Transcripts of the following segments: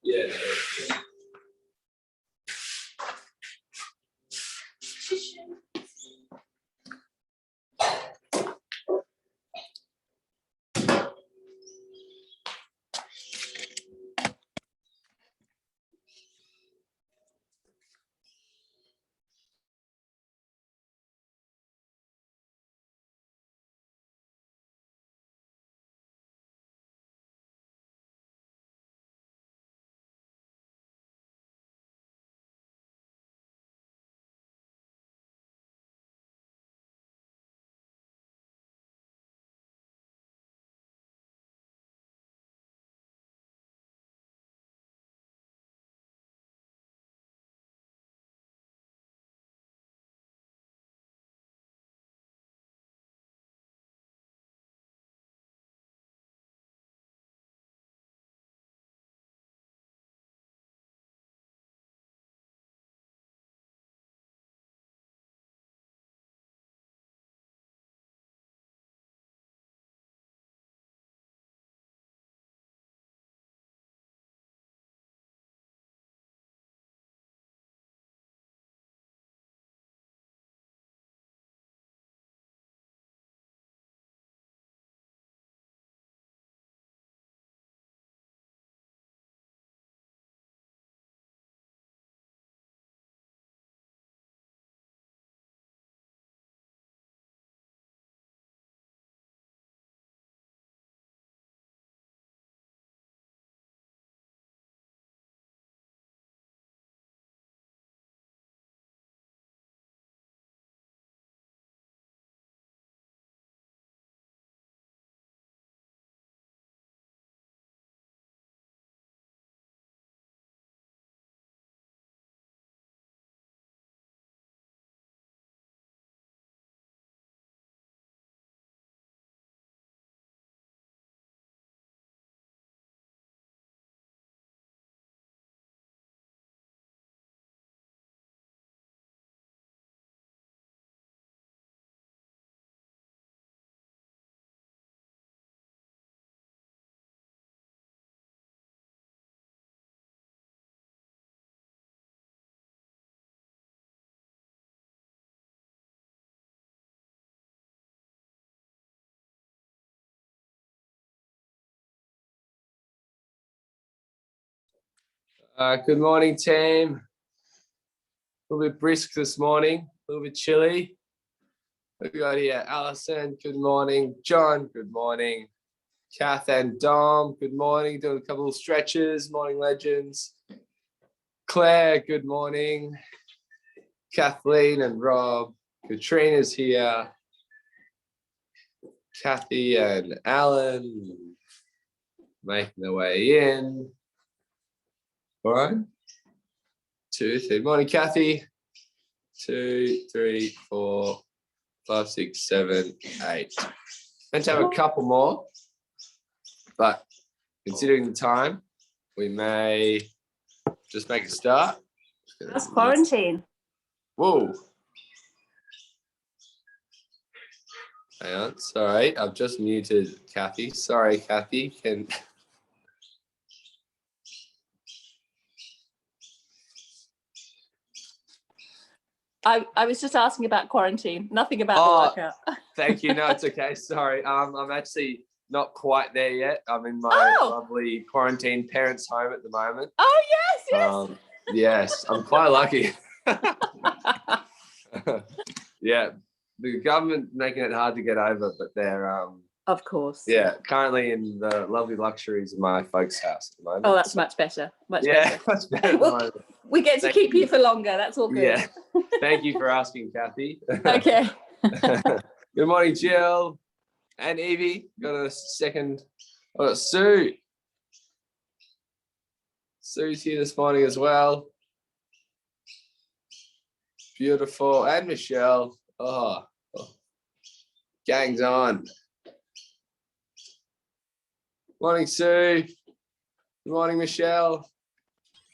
Yeah. Good morning, team. A little bit brisk this morning, a little bit chilly. We got here Alison, good morning. John, good morning. Kath and Dom, good morning. Doing a couple of stretches, morning legends. Claire, good morning. Kathleen and Rob. Katrina's here. Kathy and Alan making their way in. All right. 2, 3. Morning, Kathy. 2, 3, 4, 5, 6, 7, 8. Meant to have a couple more, but considering the time, we may just make a start. That's quarantine. Whoa. Hang on. Sorry, I've just muted Kathy. Sorry, Kathy. I was just asking about quarantine, nothing about the workout. Thank you. No, it's okay. Sorry. I'm actually not quite there yet. I'm in my lovely quarantine parents' home at the moment. Oh, yes. Yes, I'm quite lucky. Yeah, the government making it hard to get over, but they're of course. Yeah, currently in the lovely luxuries of my folks' house at the moment. Oh, that's much better. Much better. Well, we get to keep you for longer. That's all good. Yeah. Thank you for asking, Kathy. Okay. Good morning, Jill and Evie. Got a second. Oh, Sue. Sue's here this morning as well. Beautiful. And Michelle. Oh. Gang's on. Morning, Sue. Good morning, Michelle.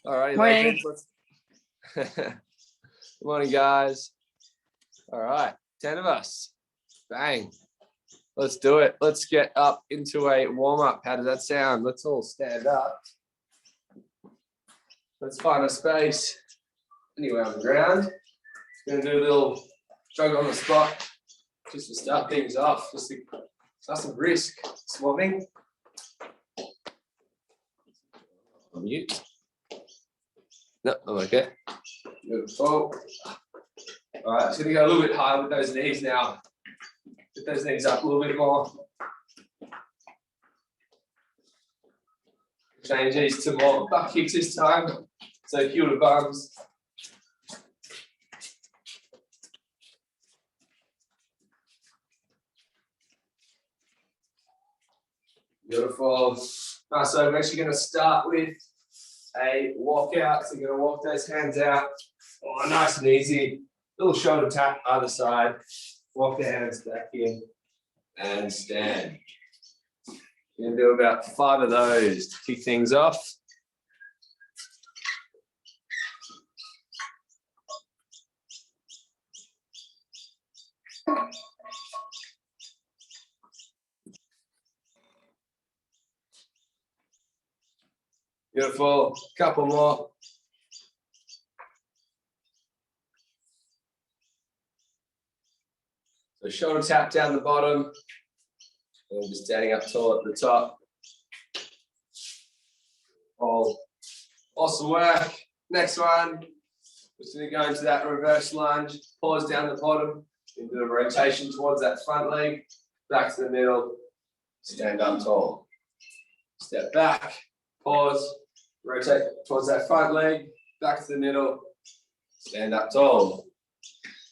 All righty, Morning. legends. Good morning, guys. All right, 10 of us. Bang. Let's do it. Let's get up into a warm-up. How does that sound? Let's all stand up. Let's find a space anywhere on the ground. Going to do a little jog on the spot just to start things off. Just to start some brisk this morning. On mute. No, I'm okay. Beautiful. All right, just going to go a little bit higher with those knees now. Get those knees up a little bit more. Change these to more butt kicks this time. So heel to bums. Beautiful. So we're actually going to start with a walkout. So you're going to walk those hands out. Oh, nice and easy. Little shoulder tap either side. Walk the hands back in and stand. You're going to do about 5 of those to kick things off. Beautiful. Couple more. So shoulder tap down the bottom. And just standing up tall at the top. Oh, awesome work. Next one. Just going to go into that reverse lunge. Pause down the bottom. Into a rotation towards that front leg. Back to the middle. Stand up tall. Step back. Pause. Rotate towards that front leg. Back to the middle. Stand up tall.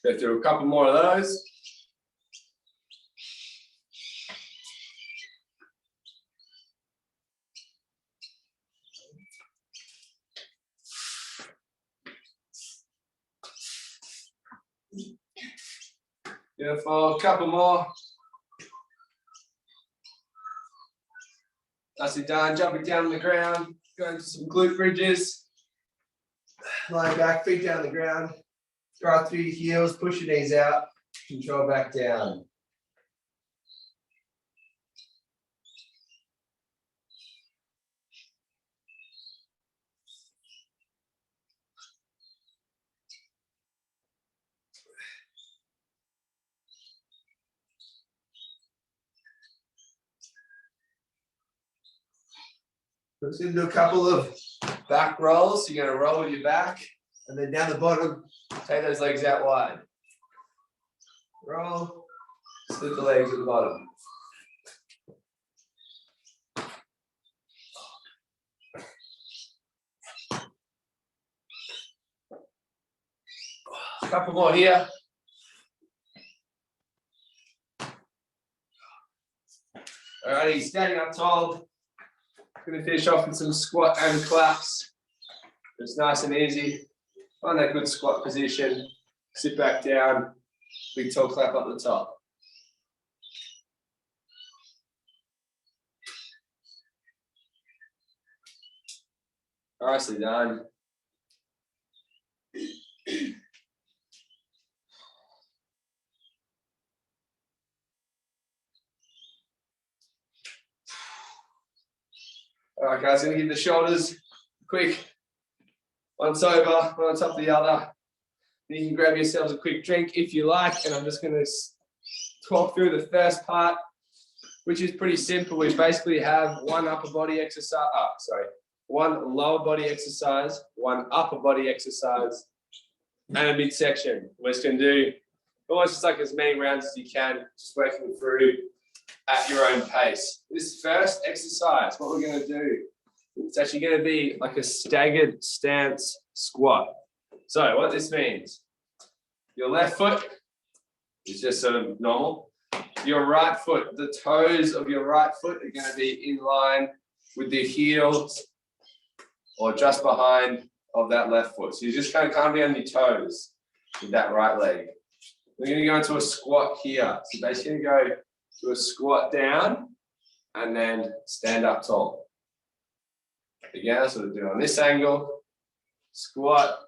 Go through a couple more of those. Beautiful. Couple more. Nicely done. Jumping down on the ground. Going to some glute bridges. Lying back, feet down the ground. Drive through your heels. Push your knees out. Control back down. We're just going to do a couple of back rolls. So you're going to roll with your back, and then down the bottom, take those legs out wide. Roll, split the legs at the bottom. A couple more here. Alrighty, standing up tall. Going to finish off with some squat and claps. It's nice and easy. Find that good squat position. Sit back down. Big toe clap up the top. Nicely done. All right, guys, going to give the shoulders quick. Once over, one on top of the other. You can grab yourselves a quick drink if you like, and I'm just going to talk through the first part, which is pretty simple. We basically have one upper body exercise, one lower body exercise, one upper body exercise, and a midsection. We're just going to do almost just like as many rounds as you can, just working through at your own pace. This first exercise, what we're going to do, it's actually going to be like a staggered stance squat. So what this means, your left foot is just sort of normal. Your right foot, the toes of your right foot are going to be in line with the heels or just behind of that left foot. So you're just going to kind of be on your toes with that right leg. We're going to go into a squat here. So basically go to a squat down and then stand up tall. Again, that's what we're doing on this angle. squat,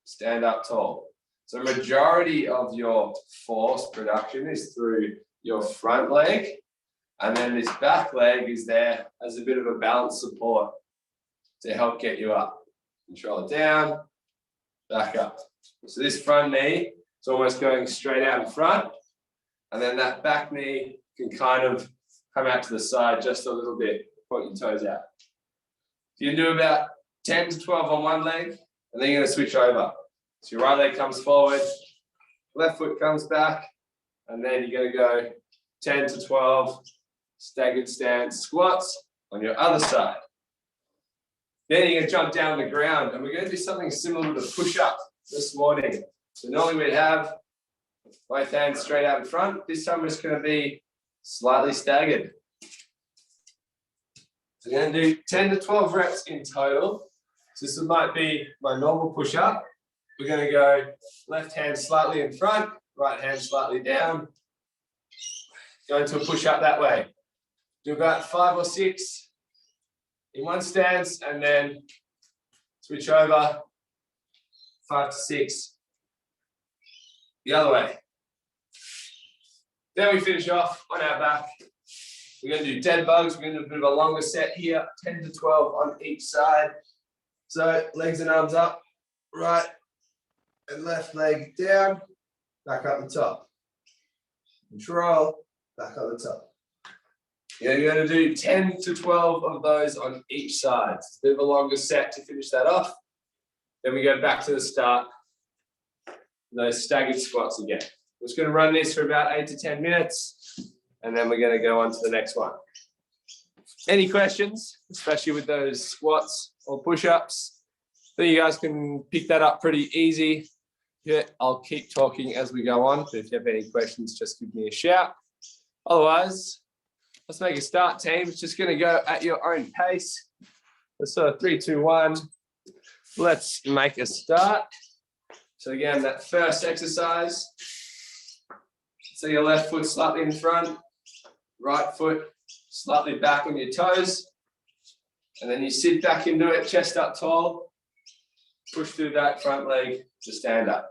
stand up tall. So majority of your force production is through your front leg, and then this back leg is there as a bit of a balance support to help get you up. Control it down, back up. So this front knee is almost going straight out in front, and then that back knee can kind of come out to the side just a little bit, point your toes out. You can do about 10 to 12 on one leg, and then you're going to switch over. So your right leg comes forward, left foot comes back, and then you're going to go 10 to 12 staggered stance squats on your other side. Then you're going to jump down on the ground, and we're going to do something similar to the push-up this morning. So normally we'd have both hands straight out in front. This time it's going to be slightly staggered. So we're going to do 10 to 12 reps in total. So this might be my normal push-up. We're going to go left hand slightly in front, right hand slightly down. Go into a push-up that way. Do about 5 or 6 in one stance, and then switch over 5 to 6 the other way. Then we finish off on our back. We're going to do dead bugs. We're going to do a bit of a longer set here, 10 to 12 on each side. So legs and arms up, right and left leg down, back up the top. Control, back up the top. Yeah, you're going to do 10 to 12 of those on each side. It's a bit of a longer set to finish that off. Then we go back to the start. Those staggered squats again. We're just going to run this for about 8 to 10 minutes, and then we're going to go on to the next one. Any questions, especially with those squats or push-ups? I think you guys can pick that up pretty easy. Yeah, I'll keep talking as we go on. But if you have any questions, just give me a shout. Otherwise, let's make a start, team. It's just going to go at your own pace. So 3, 2, 1. Let's make a start. So again, that first exercise. So your left foot slightly in front, right foot slightly back on your toes. And then you sit back into it, chest up tall. Push through that front leg to stand up.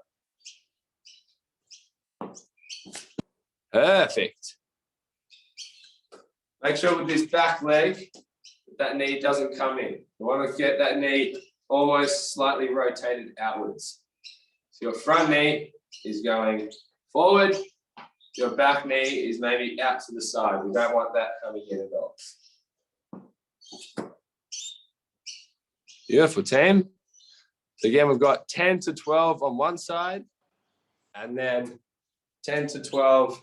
Perfect. Make sure with this back leg, that knee doesn't come in. You want to get that knee almost slightly rotated outwards. So your front knee is going forward. Your back knee is maybe out to the side. We don't want that coming in at all. Beautiful, team. So again, we've got 10 to 12 on one side, and then 10 to 12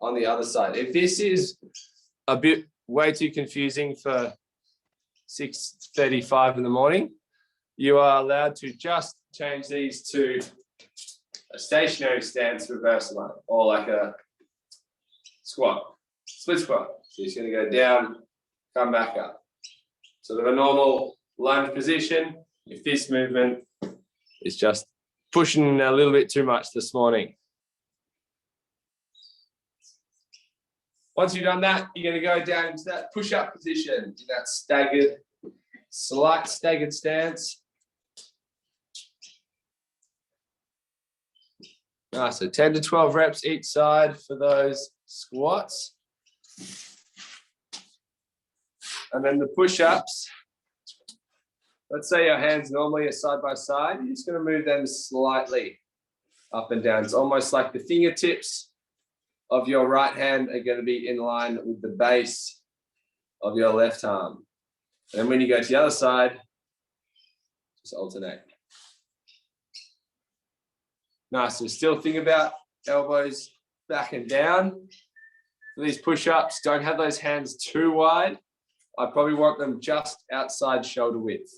on the other side. If this is a bit way too confusing for 6:35 in the morning, you are allowed to just change these to a stationary stance reverse line, or like a squat, split squat. So you're just going to go down, come back up. Sort of a normal lunge position. If this movement is just pushing a little bit too much this morning. Once you've done that, you're going to go down into that push-up position, in that staggered, slight staggered stance. Nice, so 10 to 12 reps each side for those squats. And then the push-ups. Let's say your hands normally are side by side. You're just going to move them slightly up and down. It's almost like the fingertips of your right hand are going to be in line with the base of your left arm. And when you go to the other side, just alternate. Nice. So still think about elbows back and down. For these push-ups, don't have those hands too wide. I probably want them just outside shoulder width.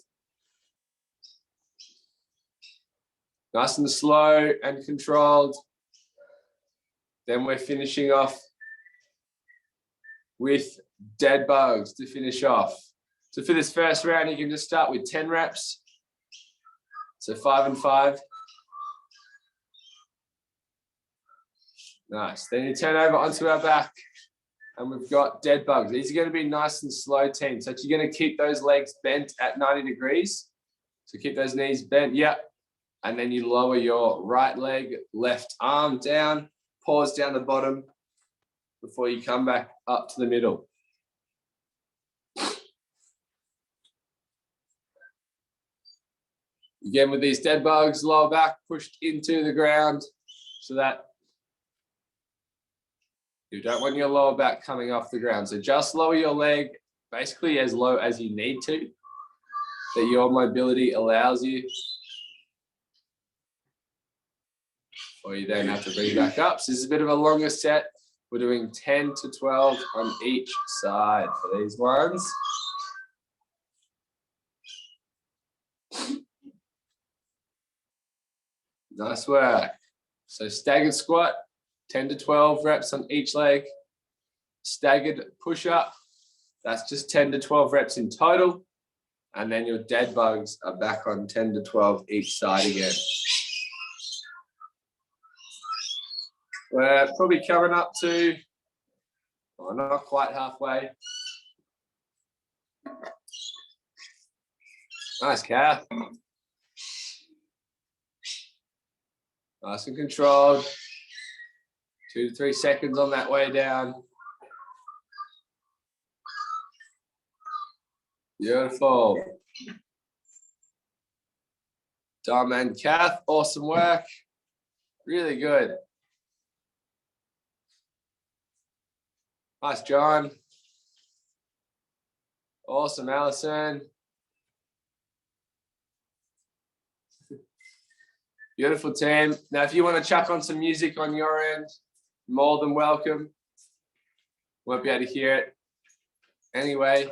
Nice and slow and controlled. Then we're finishing off with dead bugs to finish off. So for this first round, you can just start with 10 reps. So 5 and 5. Nice. Then you turn over onto our back and we've got dead bugs. These are going to be nice and slow, team. So you're going to keep those legs bent at 90 degrees. So keep those knees bent. Yep. And then you lower your right leg, left arm down, pause down the bottom before you come back up to the middle. Again, with these dead bugs, lower back pushed into the ground so that you don't want your lower back coming off the ground. So just lower your leg basically as low as you need to, that your mobility allows you. Or you then have to bring back up. So this is a bit of a longer set. We're doing 10 to 12 on each side for these ones. Nice work. So staggered squat, 10 to 12 reps on each leg. Staggered push-up, that's just 10 to 12 reps in total. And then your dead bugs are back on 10 to 12 each side again. We're probably coming up to, oh, not quite halfway. Nice, Kath. Nice and controlled. 2 to 3 seconds on that way down. Beautiful. Dom and Kath, awesome work. Really good. Nice, John. Awesome, Alison. Beautiful, team. Now, if you want to chuck on some music on your end, more than welcome. Won't be able to hear it anyway.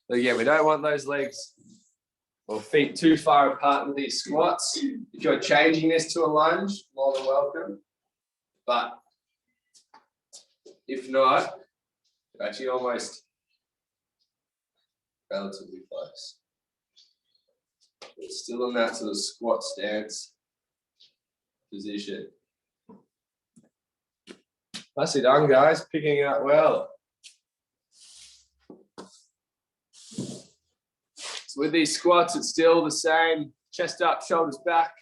But again, we don't want those legs or feet too far apart in these squats. If you're changing this to a lunge, more than welcome. But if not, actually almost relatively close. It's still in that sort of squat stance position. Nicely done, guys. Picking it up well. So with these squats, it's still the same. Chest up, shoulders back,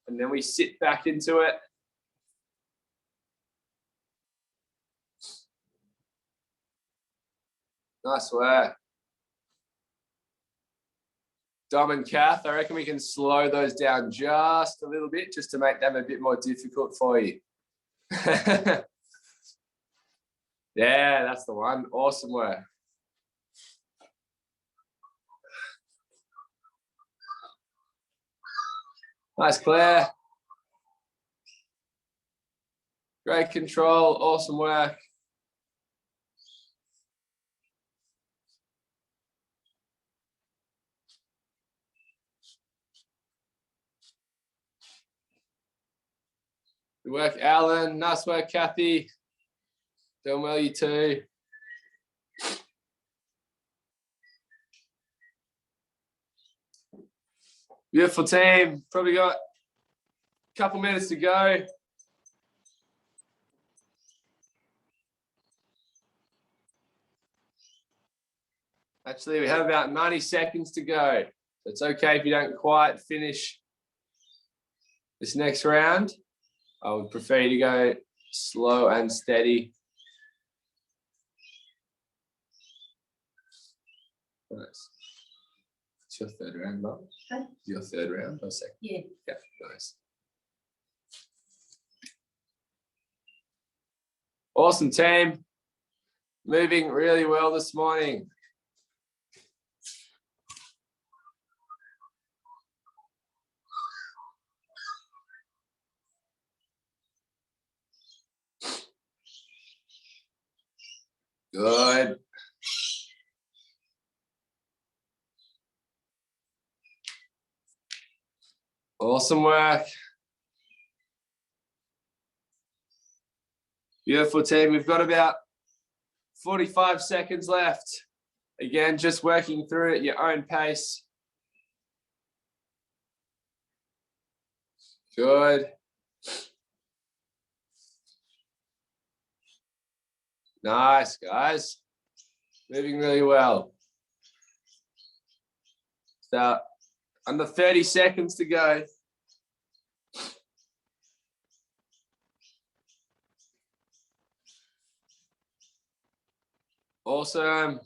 and then we sit back into it. Nice work. Dom and Kath, I reckon we can slow those down just a little bit, just to make them a bit more difficult for you. Yeah, that's the one. Awesome work. Nice, Claire. Great control. Awesome work. Good work, Alan. Nice work, Kathy. Doing well, you too. Beautiful, team. Probably got a couple minutes to go. Actually, we have about 90 seconds to go. It's okay if you don't quite finish this next round. I would prefer you to go slow and steady. Nice. It's your third round, Bob? Okay. Your third round or second? Yeah. Yeah, nice. Awesome, team. Moving really well this morning. Good. Awesome work. Beautiful, team. We've got about 45 seconds left. Again, just working through it at your own pace. Good. Nice, guys. Moving really well. Start. Under 30 seconds to go. Awesome.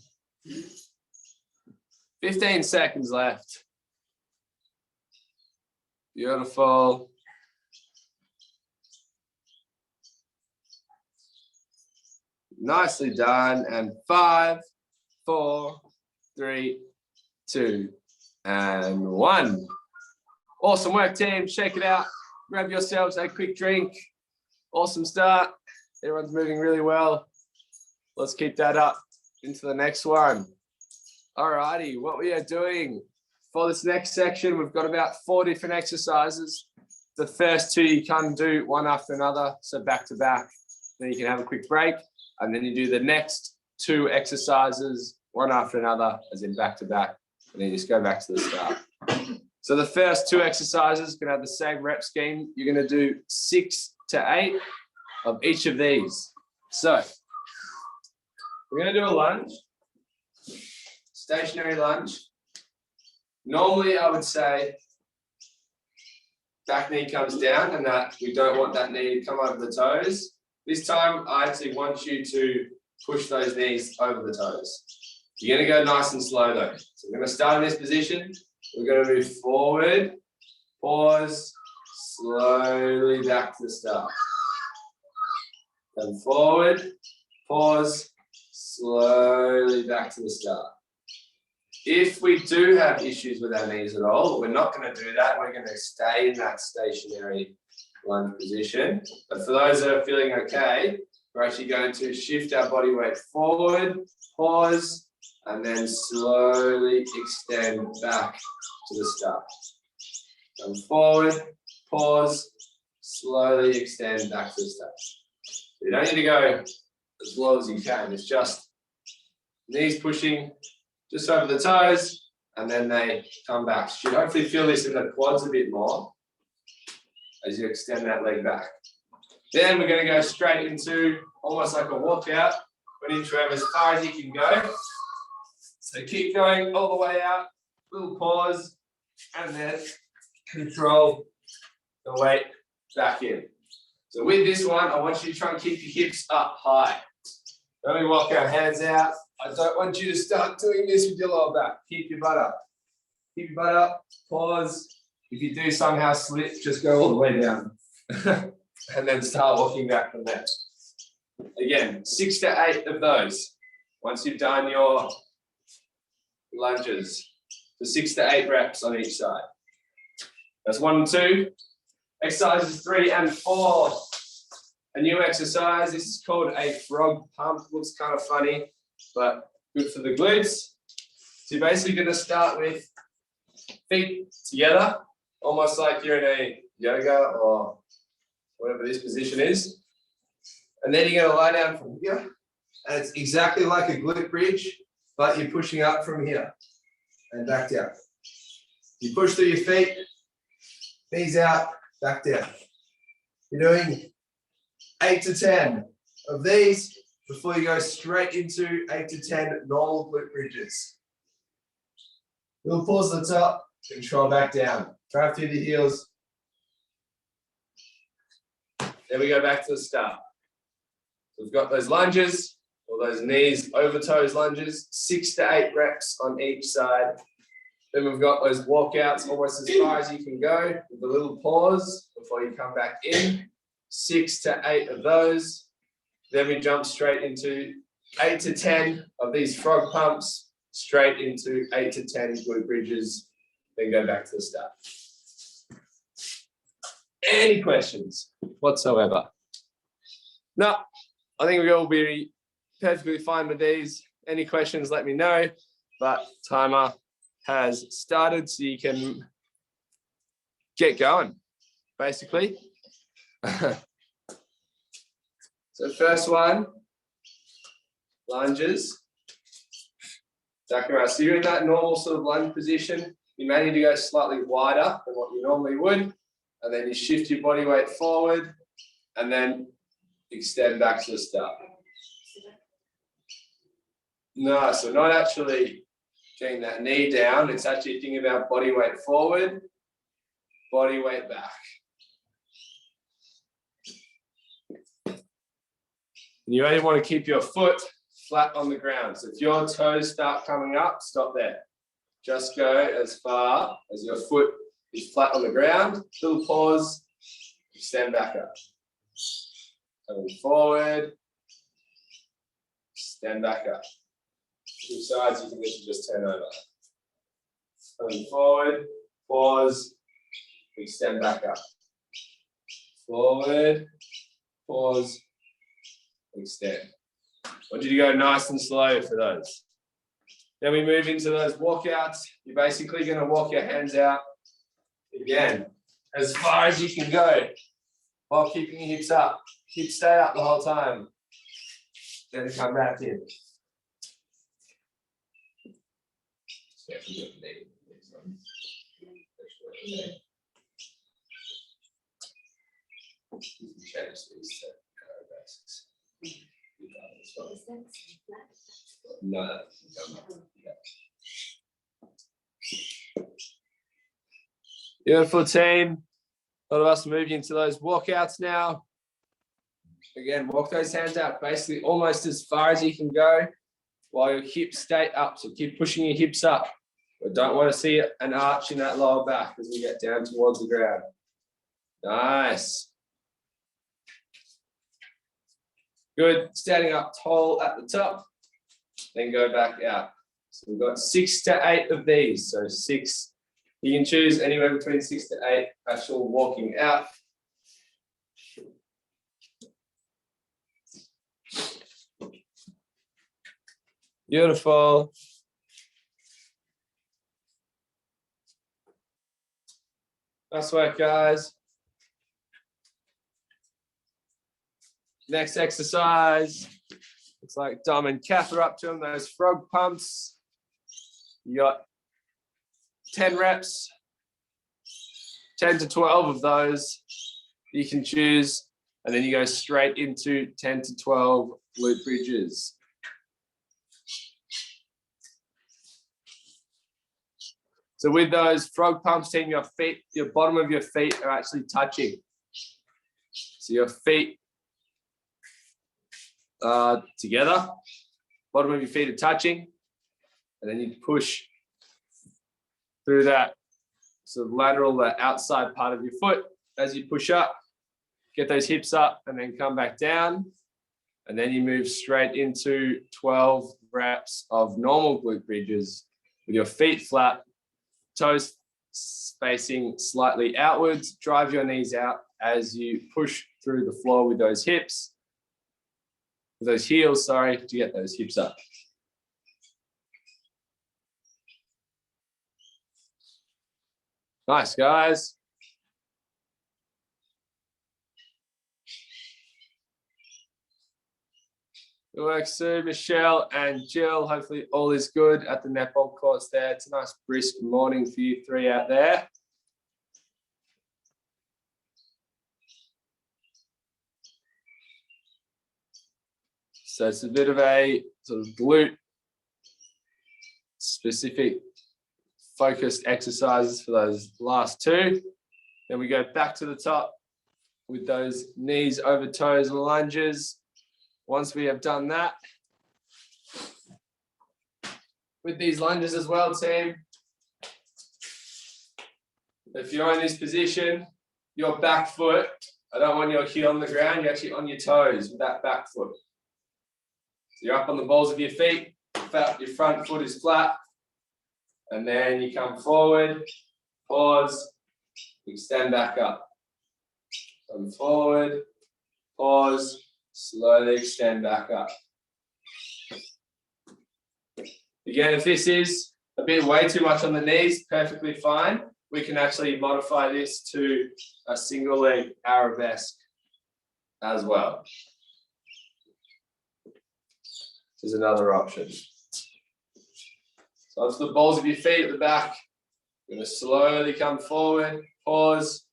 15 seconds left. Beautiful. Nicely done. And 5, 4, 3, 2, and 1. Awesome work, team. Shake it out. Grab yourselves a quick drink. Awesome start. Everyone's moving really well. Let's keep that up into the next one. All righty, what we are doing for this next section, we've got about 4 different exercises. The first 2 you can do one after another, so back to back. Then you can have a quick break, and then you do the next 2 exercises one after another, as in back to back, and then you just go back to the start. So the first 2 exercises can have the same rep scheme. You're going to do 6 to 8 of each of these. So we're going to do a lunge, stationary lunge. Normally, I would say back knee comes down and that we don't want that knee to come over the toes. This time, I actually want you to push those knees over the toes. You're going to go nice and slow though. So we're going to start in this position. We're going to move forward, pause, slowly back to the start. Come forward, pause, slowly back to the start. If we do have issues with our knees at all, we're not going to do that. We're going to stay in that stationary lunge position. But for those that are feeling okay, we're actually going to shift our body weight forward, pause, and then slowly extend back to the start. Come forward, pause, slowly extend back to the start. You don't need to go as low as you can. It's just knees pushing just over the toes, and then they come back. You should hopefully feel this in the quads a bit more as you extend that leg back. Then we're going to go straight into almost like a walkout. Put into as far as you can go. So keep going all the way out, little pause, and then control the weight back in. So with this one, I want you to try and keep your hips up high. Don't walk our hands out. I don't want you to start doing this with your lower back. Keep your butt up. Keep your butt up, pause. If you do somehow slip, just go all the way down. And then start walking back from there. Again, 6 to 8 of those. Once you've done your lunges, so 6 to 8 reps on each side. That's 1 and 2. Exercises 3 and 4. A new exercise. This is called a frog pump. Looks kind of funny, but good for the glutes. So you're basically going to start with feet together, almost like you're in a yoga or whatever this position is. And then you're going to lie down from here. And it's exactly like a glute bridge, but you're pushing up from here and back down. You push through your feet, knees out, back down. You're doing 8 to 10 of these before you go straight into 8 to 10 normal glute bridges. We'll pause at the top, control back down. Drive through the heels. Then we go back to the start. So we've got those lunges, or those knees over toes lunges, 6 to 8 reps on each side. Then we've got those walkouts almost as far as you can go with a little pause before you come back in. 6 to 8 of those. Then we jump straight into 8 to 10 of these frog pumps, straight into 8 to 10 glute bridges, then go back to the start. Any questions whatsoever? No, I think we'll be perfectly fine with these. Any questions, let me know. But timer has started, so you can get going, basically. So first one, lunges. Exactly right. So you're in that normal sort of lunge position. You may need to go slightly wider than what you normally would. And then you shift your body weight forward and then extend back to the start. No, so not actually getting that knee down. It's actually thinking about body weight forward, body weight back. And you only want to keep your foot flat on the ground. So if your toes start coming up, stop there. Just go as far as your foot is flat on the ground. Little pause, extend back up. Coming forward, stand back up. Two sides, you can literally just turn over. Coming forward, pause, extend back up. Forward, pause, extend. I want you to go nice and slow for those. Then we move into those walkouts. You're basically going to walk your hands out again as far as you can go while keeping your hips up. Hips stay up the whole time. Then come back in. No. Beautiful team. A lot of us moving into those walkouts now. Again, walk those hands out basically almost as far as you can go while your hips stay up. So keep pushing your hips up. We don't want to see an arch in that lower back as we get down towards the ground. Nice. Good. Standing up tall at the top, then go back out. So we've got 6 to 8 of these. So 6, you can choose anywhere between 6 to 8 actual walking out. Beautiful. Nice work, guys. Next exercise. Looks like Dom and Kath are up to them, those frog pumps. You got 10 reps, 10 to 12 of those you can choose, and then you go straight into 10 to 12 glute bridges. So with those frog pumps, team, your feet, your bottom of your feet are actually touching. So your feet together, bottom of your feet are touching, and then you push through that sort of lateral, the outside part of your foot as you push up, get those hips up, and then come back down, and then you move straight into 12 reps of normal glute bridges with your feet flat, toes facing slightly outwards. Drive your knees out as you push through the floor with those hips, with those heels, sorry, to get those hips up. Nice, guys. Good work, Sue, Michelle, and Jill. Hopefully all is good at the netball courts there. It's a nice brisk morning for you three out there. So it's a bit of a sort of glute specific focused exercises for those last two. Then we go back to the top with those knees over toes lunges. Once we have done that, with these lunges as well, team, if you're in this position, your back foot, I don't want your heel on the ground, you're actually on your toes with that back foot. So you're up on the balls of your feet, your front foot is flat, and then you come forward, pause, extend back up. Come forward, pause, slowly extend back up. Again, if this is a bit way too much on the knees, perfectly fine. We can actually modify this to a single leg arabesque as well. This is another option. So onto the balls of your feet at the back. You're going to slowly come forward, pause,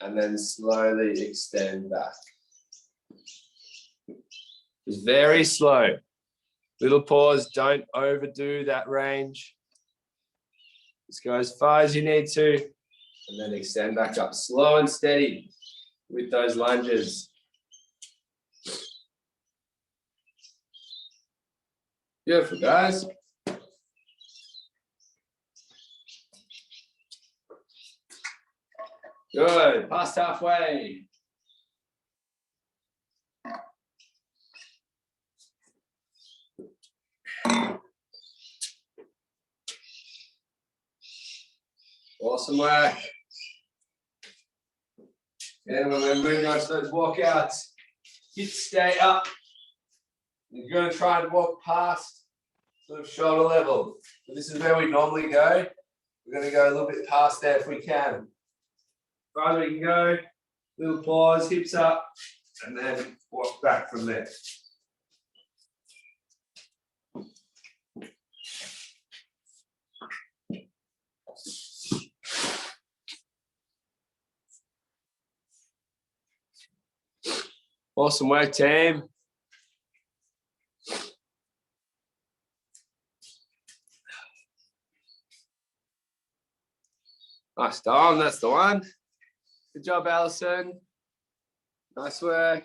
and then slowly extend back. Just very slow. Little pause, don't overdo that range. Just go as far as you need to, and then extend back up, slow and steady with those lunges. Beautiful, guys. Good, past halfway. Awesome work. And when we're moving on to those walkouts, hips stay up. You're going to try and walk past sort of shoulder level. So this is where we normally go. We're going to go a little bit past there if we can. As far as we can go, little pause, hips up, and then walk back from there. Awesome work, team. Nice, Dom, that's the one. Good job, Alison. Nice work.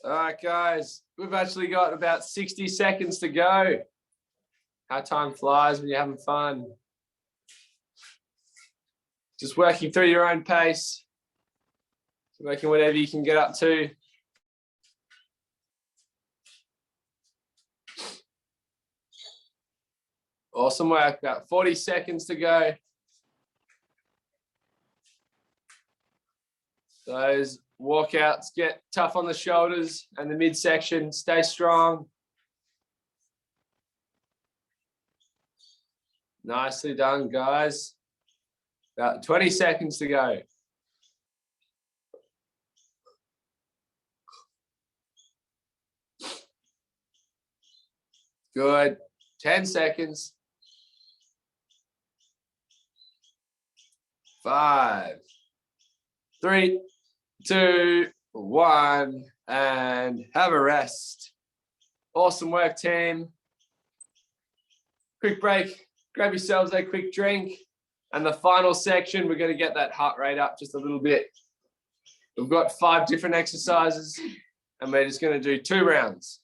All right, guys, we've actually got about 60 seconds to go. How time flies when you're having fun. Just working through your own pace. Working whatever you can get up to. Awesome work, about 40 seconds to go. Those walkouts get tough on the shoulders and the midsection. Stay strong. Nicely done, guys. About 20 seconds to go. Good. 10 seconds. 5, 3, 2, 1, and have a rest. Awesome work, team. Quick break. Grab yourselves a quick drink. And the final section, we're going to get that heart rate up just a little bit. We've got 5 different exercises, and we're just going to do 2 rounds.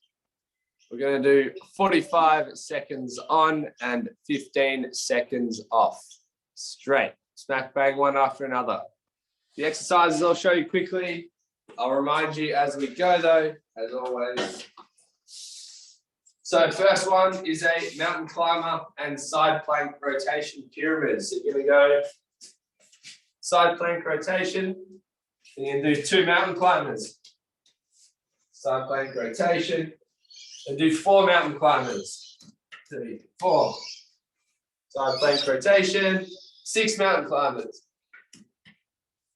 We're going to do 45 seconds on and 15 seconds off. Straight. Smack bang one after another. The exercises I'll show you quickly. I'll remind you as we go though, as always. So first one is a mountain climber and side plank rotation pyramid. So you're going to go side plank rotation. And you're going to do 2 mountain climbers. Side plank rotation. And do 4 mountain climbers. 3, 4. Side plank rotation. 6 mountain climbers.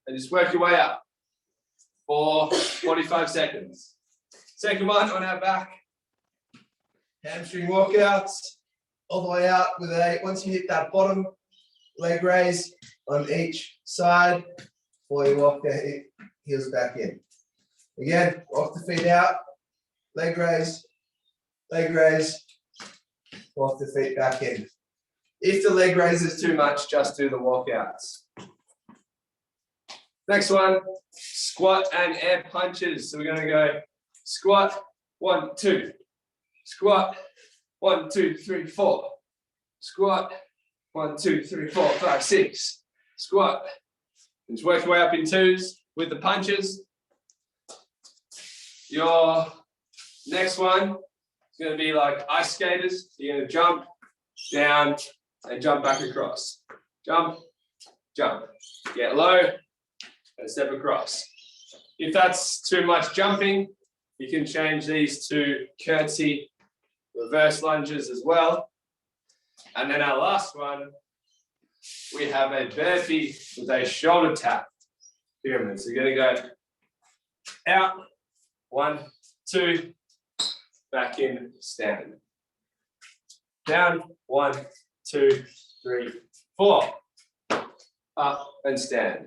And just work your way up for 45 seconds. Second one on our back. Hamstring walkouts. All the way out with once you hit that bottom, leg raise on each side before you walk the heels back in. Again, walk the feet out, leg raise, walk the feet back in. If the leg raise is too much, just do the walkouts. Next one, squat and air punches. So we're going to go squat, 1, 2. Squat, 1, 2, 3, 4. Squat, 1, 2, 3, 4, 5, 6. Squat. And just work your way up in 2s with the punches. Your next one is going to be like ice skaters. You're going to jump down and jump back across. Jump, jump. Get low and step across. If that's too much jumping, you can change these to curtsy reverse lunges as well. And then our last one, we have a burpee with a shoulder tap pyramid. So you're going to go out, 1, 2, back in, stand. Down, 1, 2, 3, 4. Up and stand.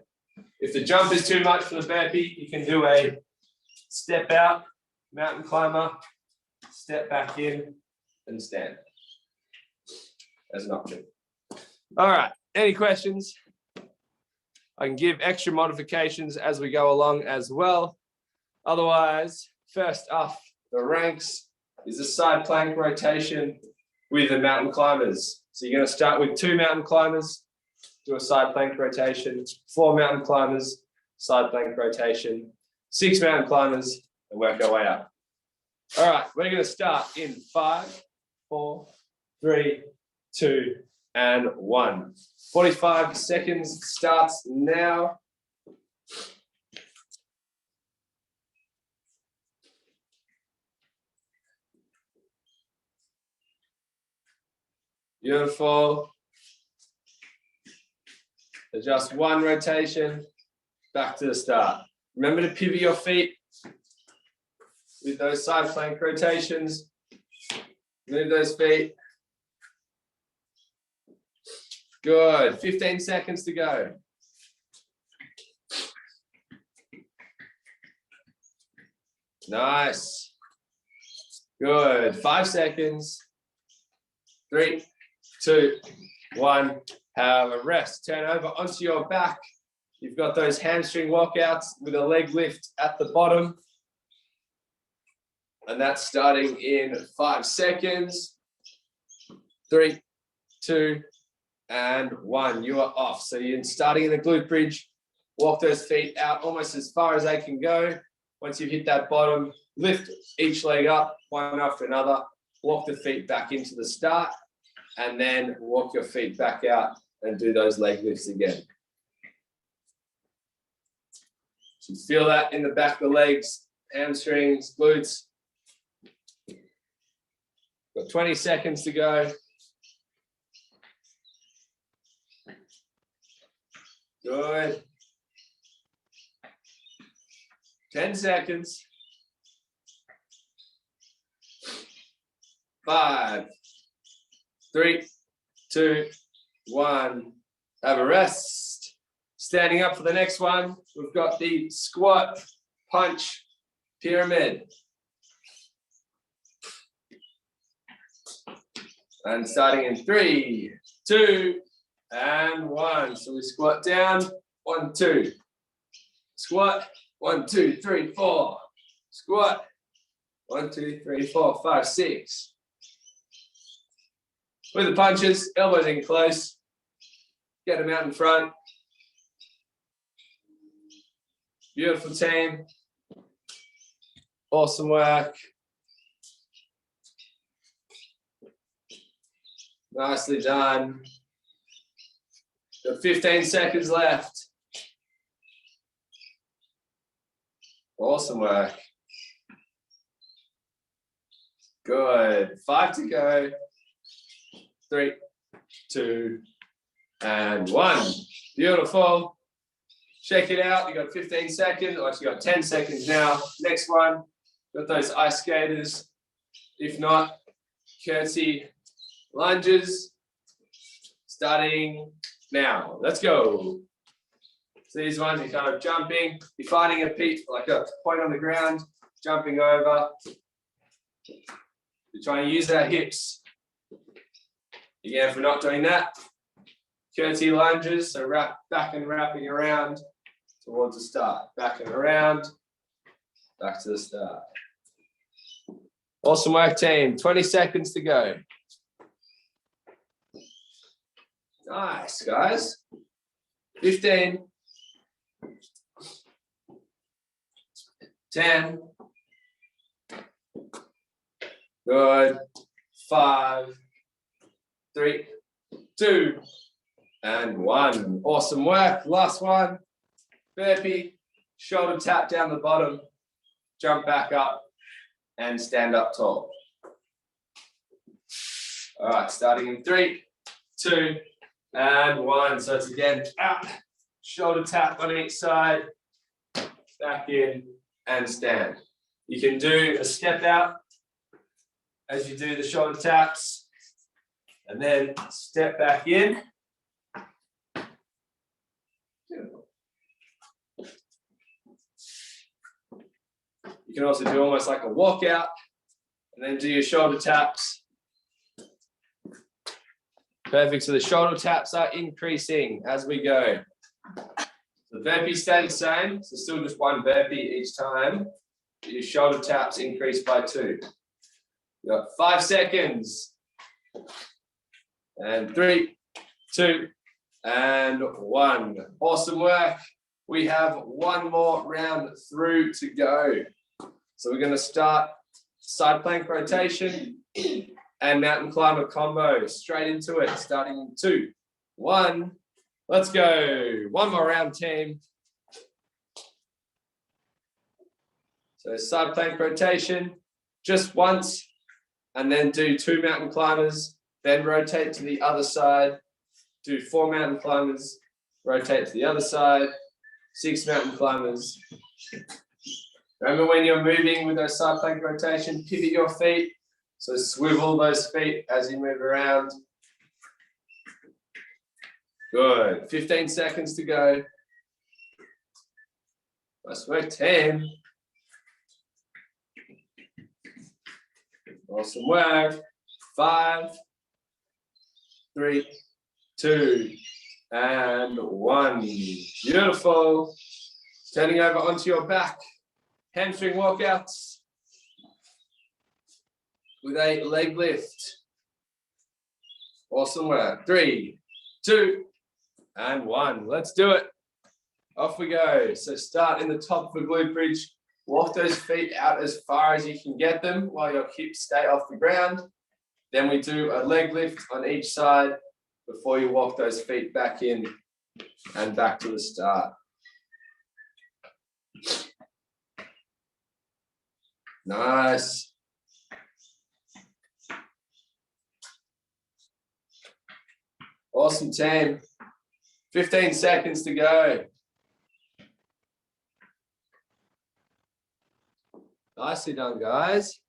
If the jump is too much for the burpee, you can do a step out, mountain climber, step back in, and stand as an option. All right, any questions? I can give extra modifications as we go along as well. Otherwise, first off the ranks is a side plank rotation with the mountain climbers. So you're going to start with 2 mountain climbers, do a side plank rotation, 4 mountain climbers, side plank rotation, 6 mountain climbers, and work our way up. All right, we're going to start in 5, 4, 3, 2, and 1. 45 seconds starts now. Beautiful. Adjust 1 rotation, back to the start. Remember to pivot your feet with those side plank rotations. Move those feet. Good. 15 seconds to go. Nice. Good. 5 seconds. 3, 2, 1. Have a rest. Turn over onto your back. You've got those hamstring walkouts with a leg lift at the bottom. And that's starting in 5 seconds. 3, 2, and 1. You are off. So you're starting in the glute bridge. Walk those feet out almost as far as they can go. Once you've hit that bottom, lift each leg up, one after another. Walk the feet back into the start. And then walk your feet back out and do those leg lifts again. So feel that in the back of the legs, hamstrings, glutes. Got 20 seconds to go. Good. 10 seconds. 5, 3, 2, 1. Have a rest. Standing up for the next one, we've got the squat, punch, pyramid. And starting in 3, 2, and 1. So we squat down, 1, 2. Squat, 1, 2, 3, 4. Squat, 1, 2, 3, 4, 5, 6. With the punches, elbows in close. Get them out in front. Beautiful team. Awesome work. Nicely done. Got 15 seconds left. Awesome work. Good. 5 to go. 3, 2, and 1. Beautiful. Check it out. You got 15 seconds, or actually got 10 seconds now. Next one. Got those ice skaters. If not, curtsy lunges. Starting now. Let's go. So these ones, you're kind of jumping. You're finding a peak, like a point on the ground, jumping over. You're trying to use our hips. Again, if we're not doing that, curtsy lunges, so wrap back and wrapping around towards the start. Back and around, back to the start. Awesome work, team. 20 seconds to go. Nice, guys. 15. 10. Good. 5, 3, 2, and 1. Awesome work. Last one. Burpee. Shoulder tap down the bottom. Jump back up and stand up tall. All right, starting in 3, 2, and 1. So it's again out. Shoulder tap on each side. Back in and stand. You can do a step out as you do the shoulder taps. And then step back in. Beautiful. You can also do almost like a walkout and then do your shoulder taps. Perfect. So the shoulder taps are increasing as we go. The burpees stay the same. So still just one burpee each time. Your shoulder taps increase by 2. You got 5 seconds. And 3, 2, and 1. Awesome work. We have one more round through to go. So we're going to start side plank rotation and mountain climber combo. Straight into it, starting in 2, 1. Let's go. One more round, team. So side plank rotation, just once, and then do 2 mountain climbers, then rotate to the other side, do 4 mountain climbers, rotate to the other side, 6 mountain climbers. Remember when you're moving with those side plank rotation, pivot your feet. So swivel those feet as you move around. Good. 15 seconds to go. Nice work, 10. Awesome work. 5, 3, 2, and 1. Beautiful. Turning over onto your back. Hamstring walkouts with a leg lift. Awesome work. 3, 2, and 1. Let's do it. Off we go. So start in the top of the glute bridge. Walk those feet out as far as you can get them while your hips stay off the ground. Then we do a leg lift on each side before you walk those feet back in and back to the start. Nice. Awesome, team. 15 seconds to go. Nicely done, guys.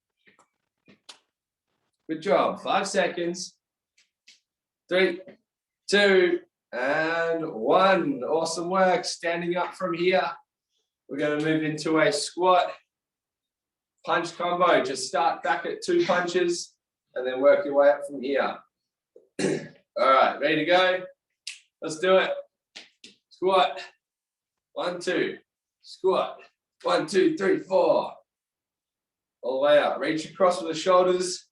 Good job. 5 seconds. 3, 2, and 1. Awesome work. Standing up from here. We're going to move into a squat punch combo. Just start back at 2 punches and then work your way up from here. All right, ready to go? Let's do it. Squat. 1, 2. Squat. 1, 2, 3, 4. All the way up. Reach across with the shoulders.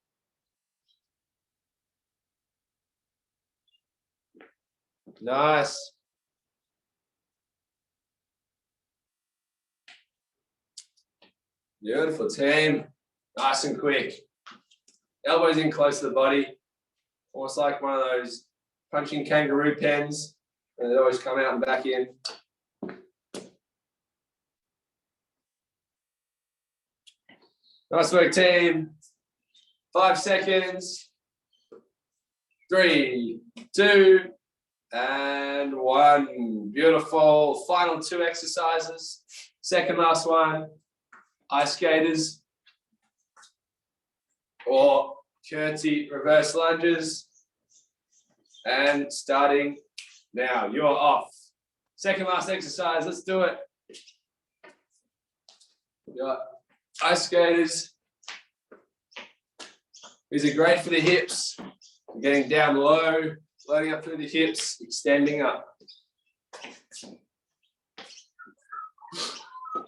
Nice. Beautiful, team. Nice and quick. Elbows in close to the body. Almost like one of those punching kangaroo pens. And they always come out and back in. Nice work, team. 5 seconds. 3, 2, and 1. Beautiful. Final 2 exercises. Second last one. Ice skaters or curtsy reverse lunges. And starting now. You're off. Second last exercise. Let's do it. Yeah. Ice skaters. These are great for the hips. Getting down low, loading up through the hips, extending up.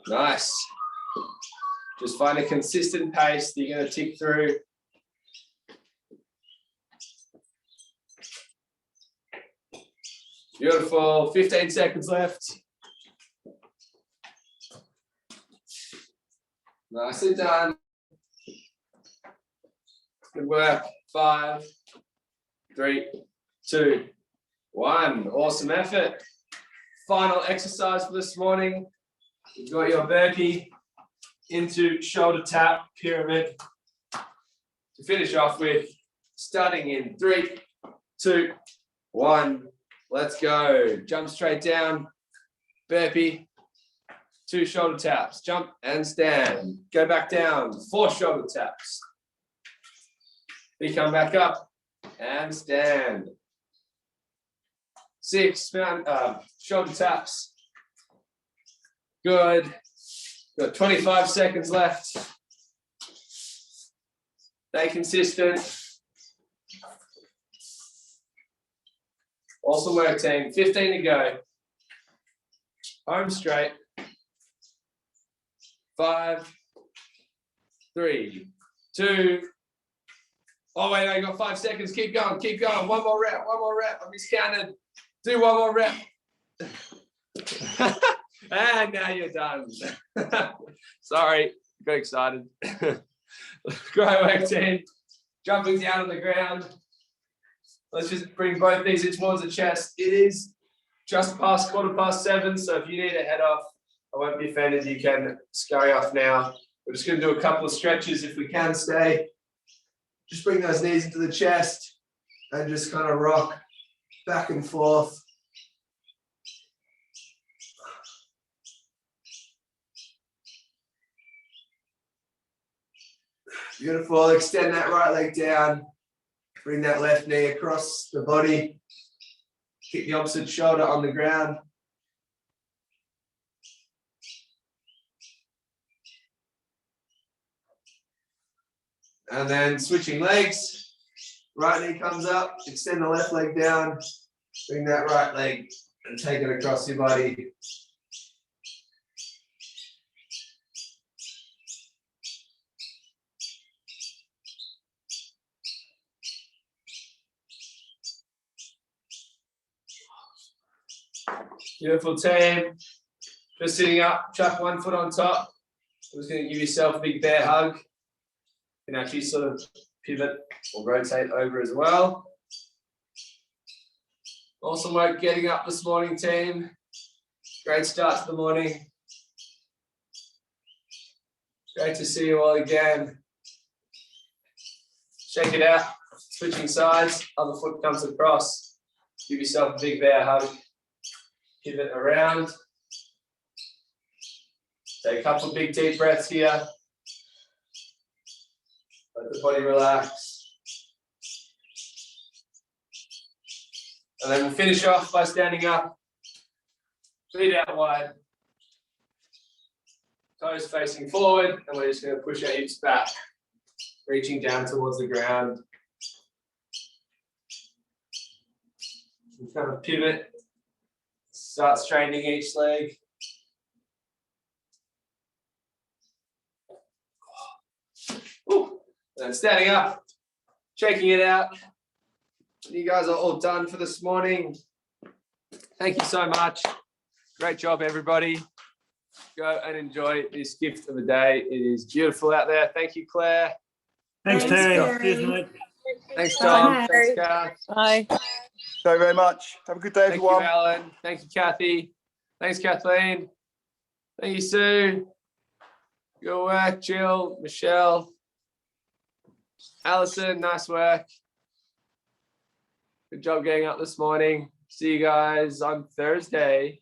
Nice. Just find a consistent pace that you're going to tick through. Beautiful. 15 seconds left. Nicely done. Good work. 5, 3, 2, 1. Awesome effort. Final exercise for this morning. You've got your burpee into shoulder tap pyramid to finish off with, starting in 3, 2, 1. Let's go. Jump straight down. Burpee. 2 shoulder taps. Jump and stand. Go back down. 4 shoulder taps. We come back up and stand. 6 shoulder taps. Good. Got 25 seconds left. Stay consistent. Awesome work, team. 15 to go. Home straight. 5, 3, 2. Oh, wait, no, you got 5 seconds. Keep going, keep going. One more rep, one more rep. I miscounted. Do one more rep. And now you're done. Sorry, got excited. Great work, team. Jumping down on the ground. Let's just bring both knees in towards the chest. It is just past 7:15, so if you need to head off, I won't be offended. You can scurry off now. We're just going to do a couple of stretches if we can stay. Just bring those knees into the chest and just kind of rock back and forth. Beautiful. Extend that right leg down. Bring that left knee across the body. Keep the opposite shoulder on the ground. And then switching legs. Right knee comes up. Extend the left leg down. Bring that right leg and take it across your body. Beautiful, team. Just sitting up, chuck one foot on top. I'm just going to give yourself a big bear hug. You can actually sort of pivot or rotate over as well. Awesome work getting up this morning, team. Great start to the morning. Great to see you all again. Shake it out, switching sides, other foot comes across. Give yourself a big bear hug. Pivot around. Take a couple of big deep breaths here. Let the body relax. And then we'll finish off by standing up. Feet out wide. Toes facing forward, and we're just going to push our hips back, reaching down towards the ground. We're going to pivot. Start straightening each leg. Ooh. And standing up, shaking it out. You guys are all done for this morning. Thank you so much. Great job, everybody. Go and enjoy this gift of the day. It is beautiful out there. Thank you, Claire. Thanks, Terry. Cheers, mate. Thanks, Tom. Bye. Thanks, Kath. Bye. Thank you very much. Have a good day, Thank you, everyone. Alan. Thank you, Kathy. Thanks, Kathleen. Thank you, Sue. Good work, Jill, Michelle. Alison, nice work. Good job getting up this morning. See you guys on Thursday.